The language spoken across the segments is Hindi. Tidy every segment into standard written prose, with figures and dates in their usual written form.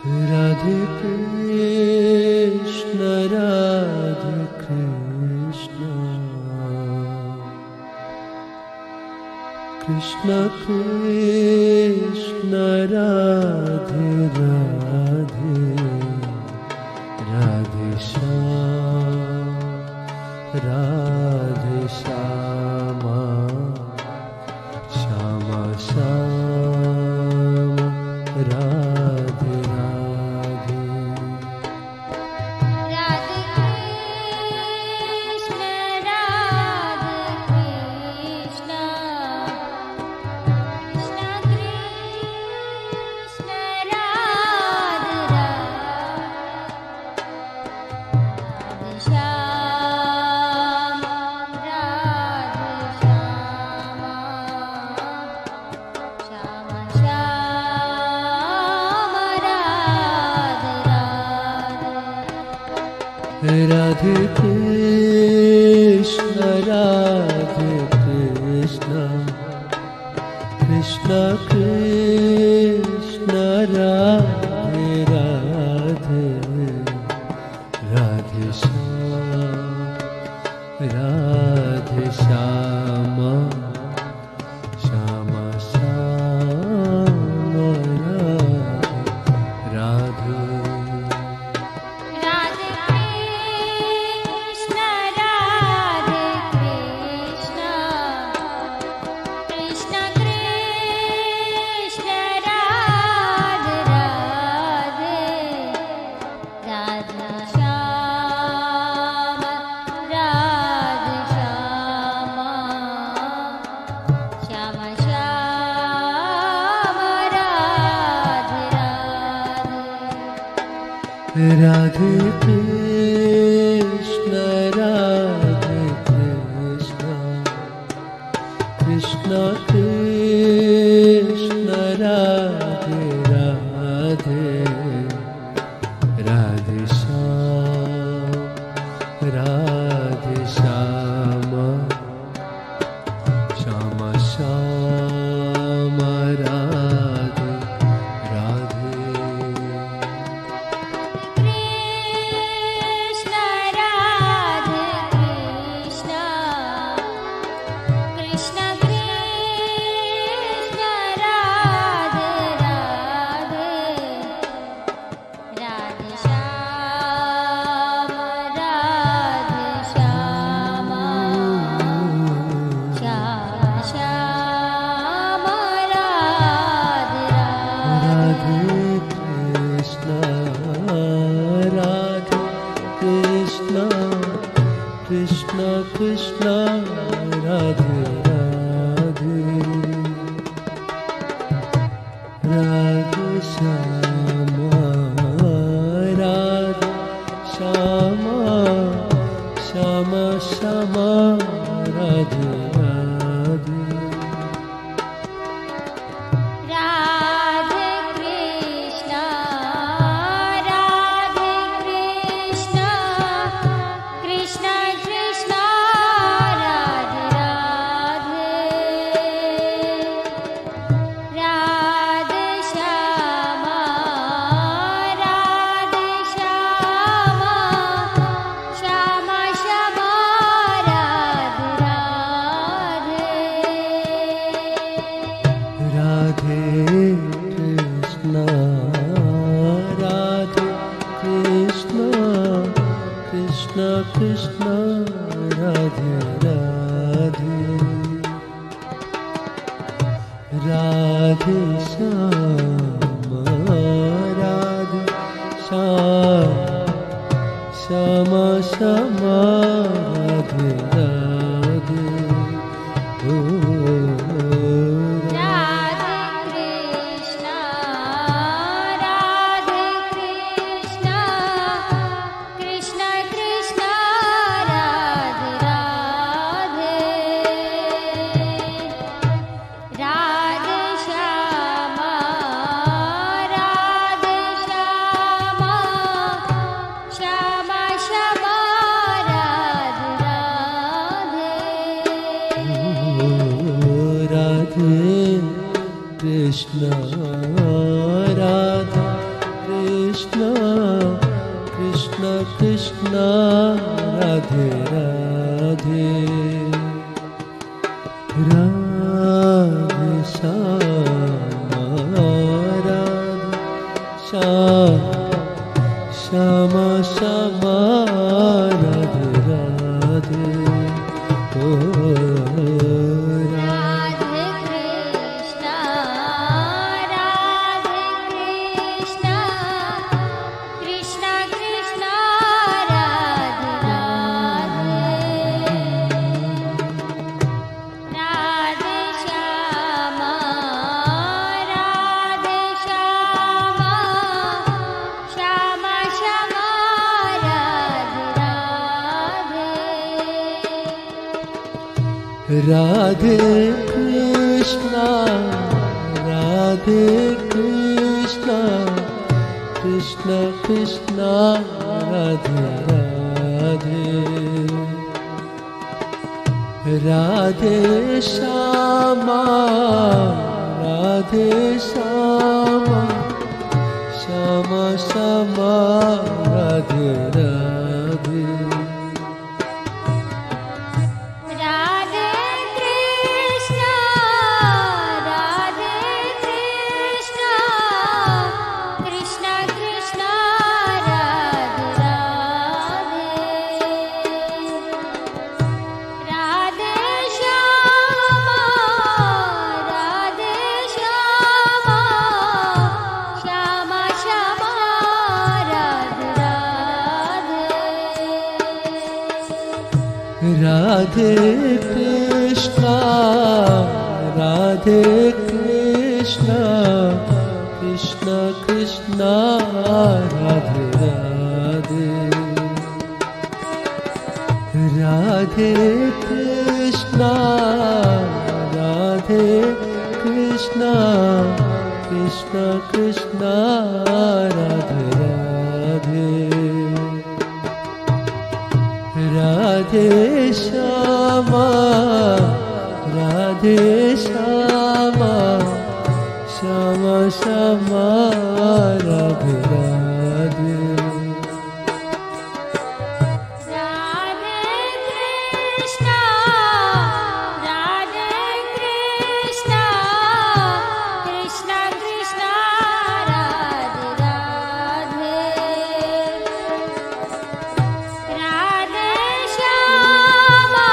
Radhe Krishna, Radhe Krishna, Krishna Krishna, Radhe Radhe, Radhe Shyam, Radhe Shyama, Shyama Shyama, Radhe Radhe. Radhe Krishna, Radhe Krishna, Krishna Krishna, Radhe Radhe, Shyam, Radhe Shyama, Shyama Shyama, Radhe Radhe. Radhe Krishna, Radhe Krishna, Krishna Krishna, Radhe Radhe, Radhe Shyam, Radhe Shyama, Shyama Shyama, Radhe Radhe. Radhe Krishna, Radhe Krishna, Krishna Krishna, Radhe Radhe, Radhe Shyama, Radhe Shyama, Shyama Shyama, Radhe Radhe. Radhe Krishna, Radhe Krishna, Krishna Krishna, Radhe Radhe, Radhe Shyam, Radhe Shyama, Shyama Shyama, Radhe Radhe. Krishna, Radhe Krishna, Krishna Krishna, Radhe Radhe, Radhe Shyama, Radhe Shyama, Shyama Shyama, Radhe Radhe. Radhe Krishna, Radhe Krishna, Krishna Krishna, Radhe Radhe, Radhe Shyama, Radhe Shyama, Shyama Shyama, Radhe Radhe. Radhe Krishna, Radhe Krishna, Krishna Krishna, Radhe Radhe, Radhe Shyama, Radhe Shyama, Shyama Shyama, Radhe Radhe. Radhe Krishna, Radhe Krishna, Krishna Krishna, Radhe Radhe, Radhe Shyama, Radhe Shyam, Shyama Shyama, Radhe Radhe. Radhe Krishna, Radhe Krishna, Krishna Krishna, Radhe Radhe, Radhe Shyama, Krishna Radhe Radhe Radhe Shyama Radhe Shyama Shyama Radhe Radhe O Radhe Krishna Krishna Krishna Radhe Radhe Radhe Shyama Shyama Shyama Radhe Radhe Krishna Krishna Krishna Radhe Radhe Radhe Shyama Shyama Shyama Radhe Radhe Radhe Krishna Krishna Krishna Radhe Radhe Radhe Shyama Shyama Shyama Radhe Radhe Radhe Krishna Krishna Krishna Radhe Radhe Radhe Krishna Krishna Krishna Radhe Radhe Radhe Shyama Shyama Radhe Radhe Radhe Krishna Krishna Krishna Radhe Radhe Radhe Shyama Shyama Shyama Radhe Radhe Radhe Krishna Krishna Krishna Radhe Radhe Radhe Shyama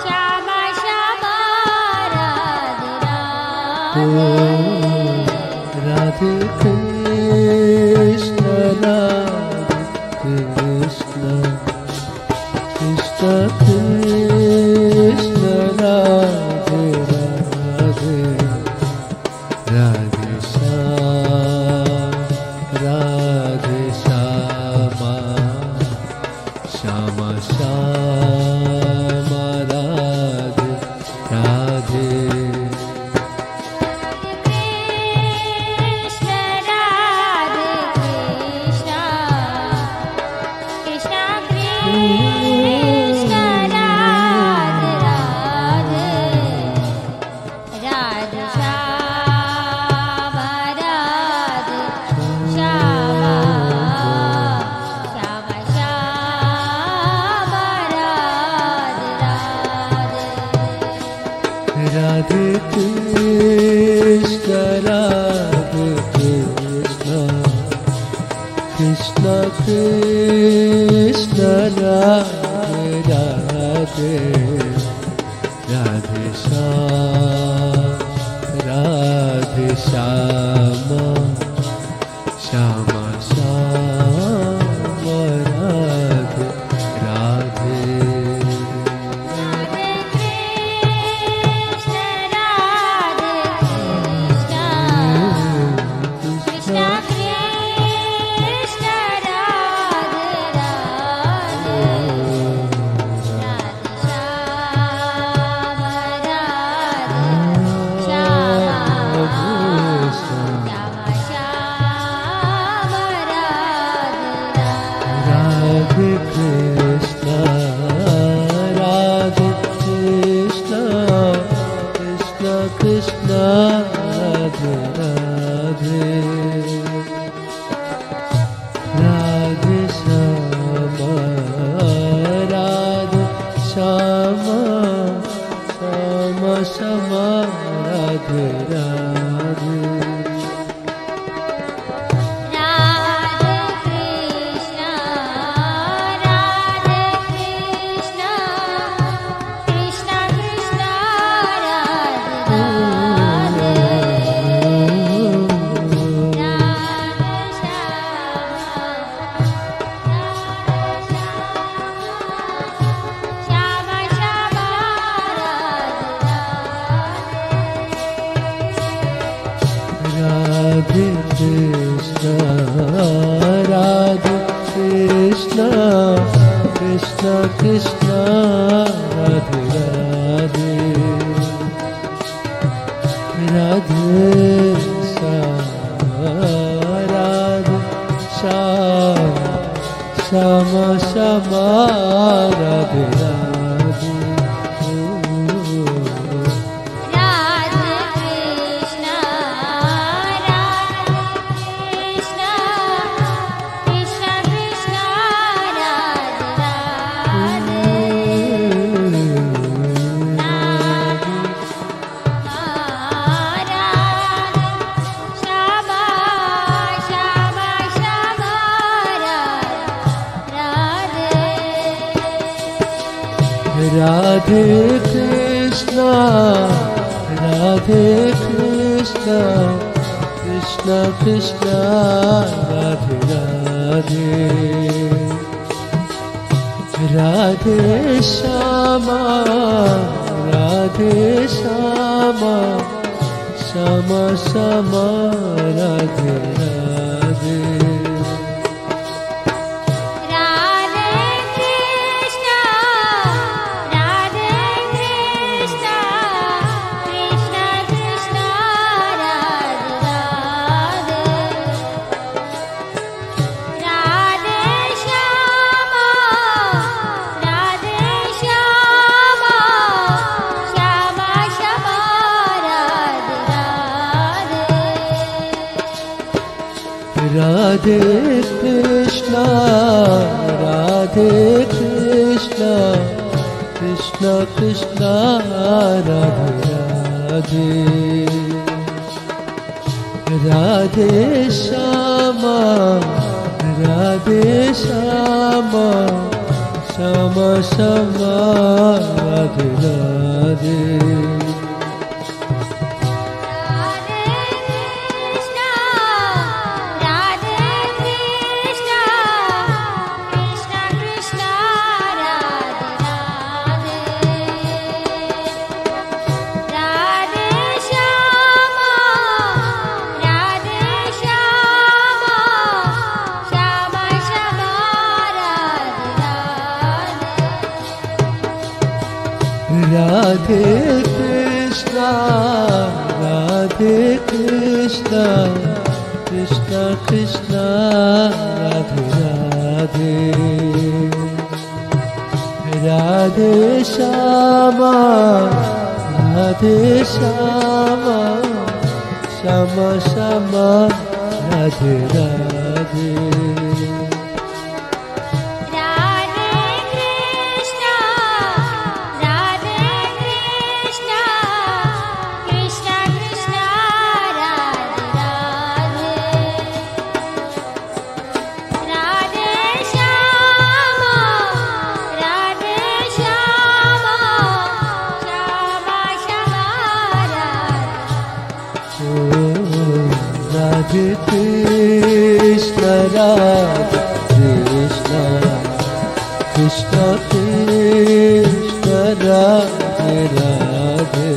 Shyama Shyama Radhe Radhe Krishna Radhe Krishna Krishna Krishna Radhe Radhe Radhe Shyama Radhe Shyama Shyama Shyama Radhe Radhe Radhe Krishna Krishna Krishna Radhe Radhe Radhe Shyama Shyama Shyama Radhe Radhe Radhe Krishna Krishna Krishna Radhe Radhe Radhe Shyama Radhe Shyama Shyama Radhe Radhe Krishna Krishna Krishna Radhe Radhe Shyama Radhe Radhe Radhe Krishna Krishna Krishna Radhe Radhe Shyama Shyama Radhe Krishna Radhe Krishna Krishna Krishna Radhe Radhe Radhe Shyama Radhe Shyama Shyama Radhe Radhe Radhe Krishna Krishna Krishna Radhe Radhe Shyama Shyama Shyama Radhe Radhe Krishna Krishna Krishna Radhe Radhe Radhe Shyama Shyama Shyama Radhe Radhe Radhe Krishna Krishna Krishna Radhe Radhe Radhe Shyama Shyama Shyama Radhe Radhe Radhe Krishna Krishna Krishna Radhe Radhe Radhe Shyama Shyama Shyama Radhe Radhe Radhe Krishna Krishna Krishna Radhe Radhe Radhe Shyama Shyama Shyama Radhe Radhe Radhe Krishna Krishna Krishna Radhe Radhe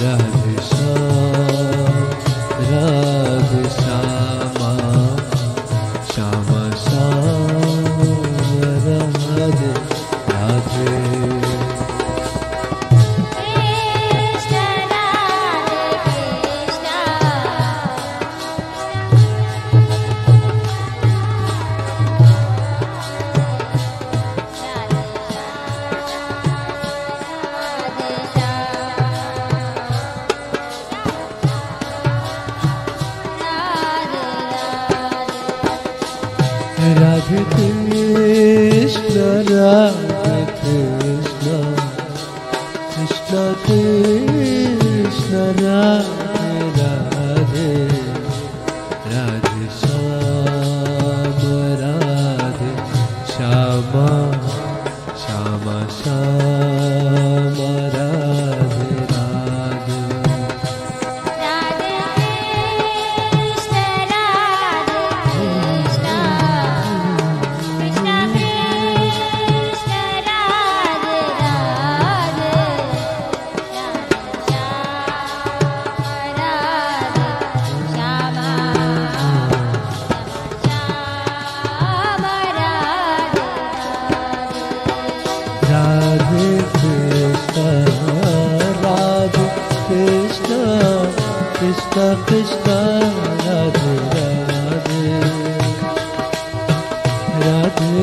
Radhe Shyama Shyama Radhe Radhe Radhe Krishna Krishna Krishna Radhe Radhe Radhe Shyam Radhe Shyama Shyama Shyam Radhe Radhe Radhe Krishna Radhe Krishna Krishna Krishna Radhe Radhe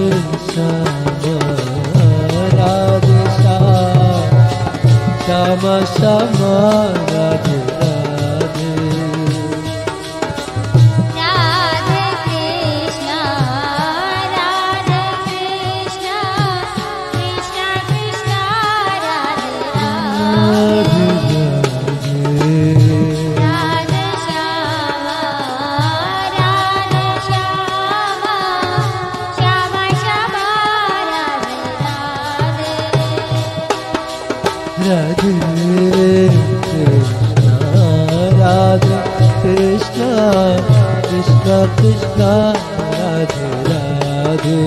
Shyam Radhe Shyam Shyam Radhe Radhe Radhe Krishna Radhe Krishna Krishna Krishna Radhe Radhe Radhe Shyam Shyam Shyam Radhe Radhe Radhe Krishna Krishna Krishna Radhe Radhe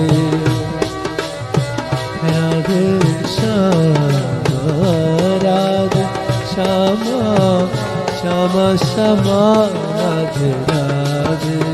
Radhe Shyam Radhe Shyam Shyam Shyam Radhe Radhe